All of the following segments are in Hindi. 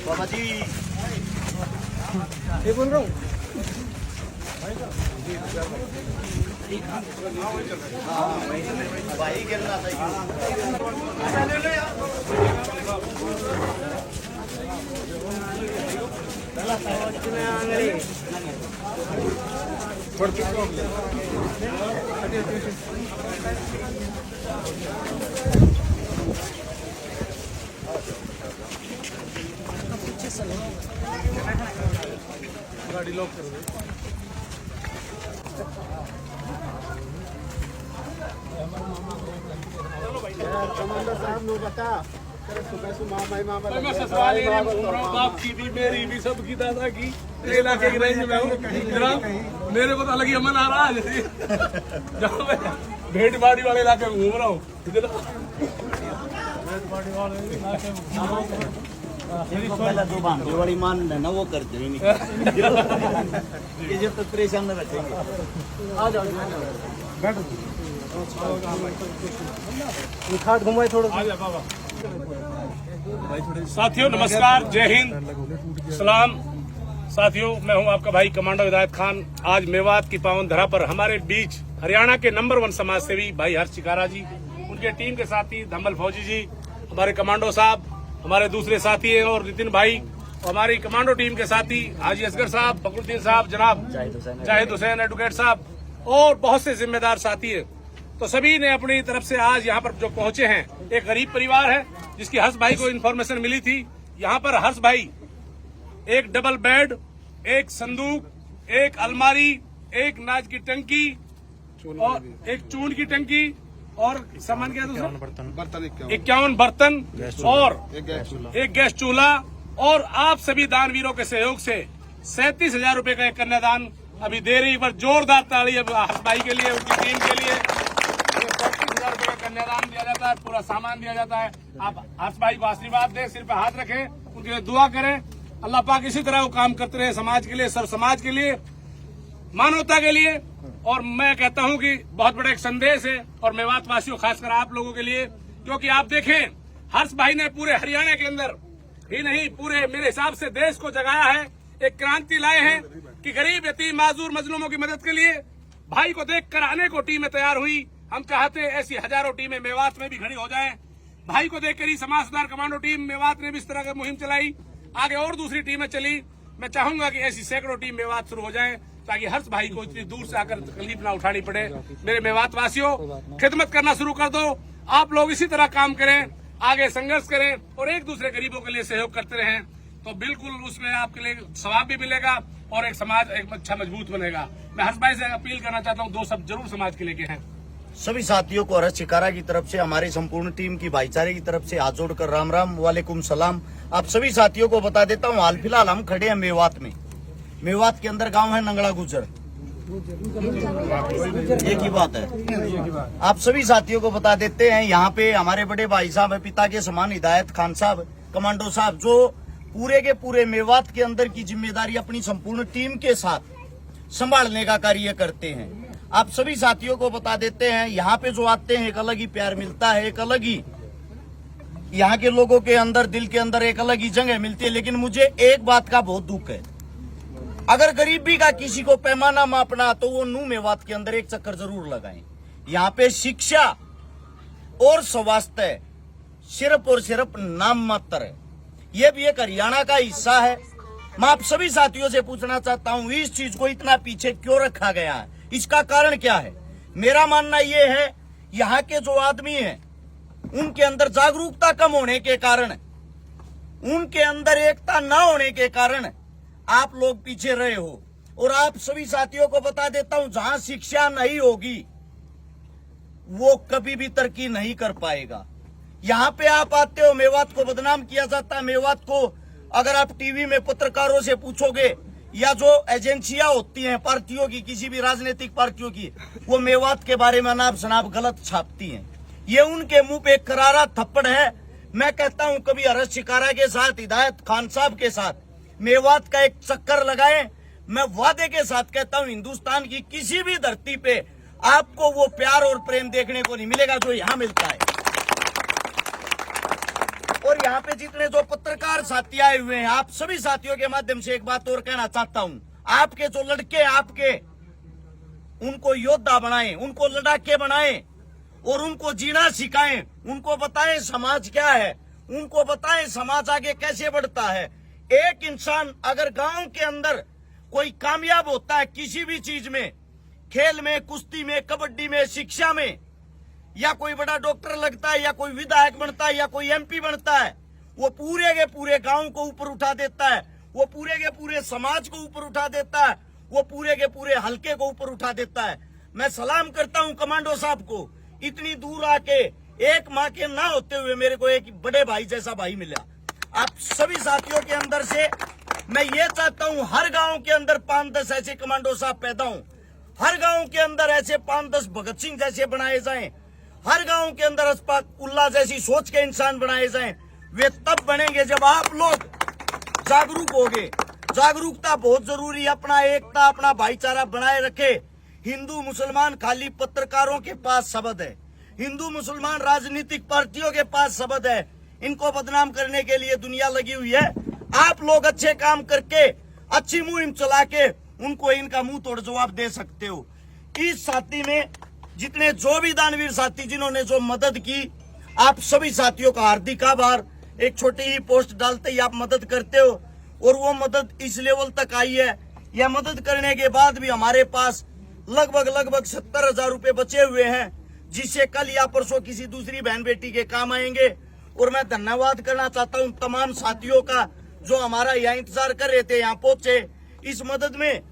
बाबा जी ये बोल रहा हूँ भाई गिरना था गाड़ी लॉक कर दे कमांडर साहब ने बता मैं ससुराल एरिया में घूम रहा हूँ, बाप की भी मेरी भी सबकी दादा की इलाके की रेंज में हूँ जनाब। मेरे को तो अलग ही अमन आ रहा है जैसे जहाँ मैं भेड़ बाड़ी वाले इलाके में घूम रहा हूँ। पहला जो बांधे वाली मान है ना वो कर दे ये जब तक परेशान न रखेंगे। आ जाओ बैठो खाट घुमाए थोड़ा बाबा। साथियों नमस्कार, जय हिंद, सलाम। साथियों मैं हूं आपका भाई कमांडो हिदायत खान। आज मेवात की पावन धरा पर हमारे बीच हरियाणा के नंबर 1 समाज सेवी भाई हर्ष चिकारा जी, उनके टीम के साथी धम्मल फौजी जी, हमारे कमांडो साहब, हमारे दूसरे साथी हैं और नितिन भाई, हमारी कमांडो टीम के साथी हाजी असगर साहब, फखरुद्दीन साहब, जनाब जाहिद हुसैन एडवोकेट साहब और बहुत से जिम्मेदार साथी हैं। तो सभी ने अपनी तरफ से आज यहाँ पर जो पहुंचे हैं, एक गरीब परिवार है जिसकी हर्ष भाई को इन्फॉर्मेशन मिली थी। यहाँ पर हर्ष भाई एक डबल बेड, एक संदूक, एक अलमारी, एक नाज की टंकी और एक चून की टंकी और सामान क्या दूसरा 51 बर्तन और एक गैस चूल्हा और आप सभी दानवीरों के सहयोग से 37,000 रुपए का एक कन्यादान अभी दे रही। पर जोरदार ताली अब हर्ष भाई के लिए, उनकी टीम के लिए। 37,000 रुपए का कन्यादान दिया जाता है, पूरा सामान दिया जाता है। आप हर्ष भाई को आशीर्वाद दें, सिर पे हाथ रखें, उनके लिए दुआ करें। अल्लाह पाक इसी तरह वो काम करते रहे समाज के लिए, सर्व समाज के लिए, मानवता के लिए। और मैं कहता हूं कि बहुत बड़ा एक संदेश है और मेवात वासियों, खासकर आप लोगों के लिए, क्योंकि आप देखें हर्ष भाई ने पूरे हरियाणा के अंदर ही नहीं, पूरे मेरे हिसाब से देश को जगाया है, एक क्रांति लाए हैं कि गरीब, यतीम, माजूर, मजलूमों की मदद के लिए भाई को देखकर अनेकों टीमें तैयार हुई। हम चाहते हैं ऐसी हजारों टीमें मेवात में भी खड़ी हो जाएं। भाई को देखकर ही समाज सुधार कमांडो टीम मेवात ने भी इस तरह की मुहिम चलाई, आगे और दूसरी टीमें चली। मैं चाहूंगा कि ऐसी सैकड़ों टीम मेवात शुरू हो जाएं ताकि हर्ष भाई को इतनी दूर से आकर तकलीफ ना उठानी पड़े। मेरे मेवात वासियों, खिदमत करना शुरू कर दो। आप लोग इसी तरह काम करें, आगे संघर्ष करें और एक दूसरे गरीबों के लिए सहयोग करते रहें, तो बिल्कुल उसमें आपके लिए सवाब भी मिलेगा और एक समाज एक अच्छा मजबूत बनेगा। मैं हर्ष भाई से अपील करना चाहता हूँ, 2 शब्द जरूर समाज के लिए कहें। सभी साथियों को हर्ष चिकारा की तरफ से, हमारी संपूर्ण टीम की भाईचारे की तरफ से हाथ जोड़कर राम राम, वालेकुम सलाम। आप सभी साथियों को बता देता हूँ, हाल फिलहाल हम खड़े हैं मेवात में। मेवात के अंदर गांव है नंगड़ा गुजर, एक ही बात है। आप सभी साथियों को बता देते हैं, यहाँ पे हमारे बड़े भाई साहब है, पिता के समान हिदायत खान साहब, कमांडो साहब, जो पूरे के पूरे मेवात के अंदर की जिम्मेदारी अपनी संपूर्ण टीम के साथ संभालने का कार्य करते हैं। आप सभी साथियों को बता देते हैं, यहाँ पे जो आते हैं एक अलग ही प्यार मिलता है, एक अलग ही यहाँ के लोगों के अंदर, दिल के अंदर एक अलग ही जगह मिलती है। लेकिन मुझे एक बात का बहुत दुख है, अगर गरीबी का किसी को पैमाना मापना तो वो नू मेवात के अंदर एक चक्कर जरूर लगाएं। यहाँ पे शिक्षा और स्वास्थ्य सिर्फ और सिर्फ नाम मात्र है। ये भी एक हरियाणा का हिस्सा है। मैं आप सभी साथियों से पूछना चाहता हूँ, इस चीज को इतना पीछे क्यों रखा गया है, इसका कारण क्या है? मेरा मानना ये है, यहाँ के जो आदमी हैं उनके अंदर जागरूकता कम होने के कारण, उनके अंदर एकता न होने के कारण आप लोग पीछे रहे हो। और आप सभी साथियों को बता देता हूं, जहां शिक्षा नहीं होगी वो कभी भी तरक्की नहीं कर पाएगा। यहाँ पे आप आते हो, मेवात को बदनाम किया जाता है। मेवात को अगर आप टीवी में पत्रकारों से पूछोगे या जो एजेंसियां होती हैं पार्टियों की, किसी भी राजनीतिक पार्टियों की, वो मेवात के बारे में अनाप शनाप गलत छापती हैं। ये उनके मुंह पे करारा थप्पड़ है। मैं कहता हूं, कभी हर्ष चिकारा के साथ, हिदायत खान साहब के साथ मेवात का एक चक्कर लगाएं। मैं वादे के साथ कहता हूं, हिंदुस्तान की किसी भी धरती पे आपको वो प्यार और प्रेम देखने को नहीं मिलेगा जो यहां मिलता है। और यहाँ पे जितने जो पत्रकार साथी आए हुए हैं, आप सभी साथियों के माध्यम से एक बात और कहना चाहता हूं, आपके जो लड़के आपके, उनको योद्धा बनाएं, उनको लड़ाके बनाएं और उनको जीना सिखाएं, उनको बताएं समाज क्या है, उनको बताएं समाज आगे कैसे बढ़ता है। एक इंसान अगर गांव के अंदर कोई कामयाब होता है किसी भी चीज में, खेल में, कुश्ती में, कबड्डी में, शिक्षा में, या कोई बड़ा डॉक्टर लगता है, या कोई विधायक बनता है, या कोई एमपी बनता है, वो पूरे के पूरे गांव को ऊपर उठा देता है, वो पूरे के पूरे समाज को ऊपर उठा देता है, वो पूरे के पूरे हलके को ऊपर उठा देता है। मैं सलाम करता हूं कमांडो साहब को, इतनी दूर आके एक माँ के ना होते हुए मेरे को एक बड़े भाई जैसा भाई मिला। आप सभी साथियों के अंदर से मैं ये चाहता हूं, हर गांव के अंदर 5-10 ऐसे कमांडो साहब पैदा हों, हर गांव के अंदर ऐसे 5-10 भगत सिंह जैसे बनाए जाएं, हर गांव के अंदर अशफाकुल्लाह जैसी सोच के इंसान बनाए जाएं। वे तब बनेंगे जब आप लोग जागरूक होंगे। जागरूकता बहुत जरूरी है। अपना एकता, अपना भाईचारा बनाए रखे। हिंदू मुसलमान खाली पत्रकारों के पास शब्द है, हिंदू मुसलमान राजनीतिक पार्टियों के पास शब्द है। इनको बदनाम करने के लिए दुनिया लगी हुई है। आप लोग अच्छे काम करके, अच्छी मुहिम चला के उनको इनका मुंह तोड़ जवाब दे सकते हो। इस साथी में जितने जो भी दानवीर साथी जिन्होंने जो मदद की, आप सभी साथियों का हार्दिक आभार। एक छोटी ही पोस्ट डालते ही आप मदद करते हो और वो मदद इस लेवल तक आई है। यह मदद करने के बाद भी हमारे पास लगभग 70,000 रुपए बचे हुए हैं, जिससे कल या परसों किसी दूसरी बहन बेटी के काम आएंगे। और मैं धन्यवाद करना चाहता हूं तमाम साथियों का जो हमारा यहाँ इंतजार कर रहे थे, यहाँ पहुंचे। इस मदद में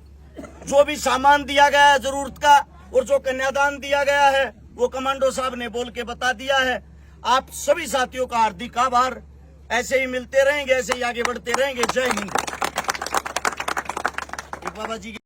जो भी सामान दिया गया है जरूरत का और जो कन्यादान दिया गया है वो कमांडो साहब ने बोल के बता दिया है। आप सभी साथियों का हार्दिक आभार। ऐसे ही मिलते रहेंगे, ऐसे ही आगे बढ़ते रहेंगे। जय हिंद। बाबा जी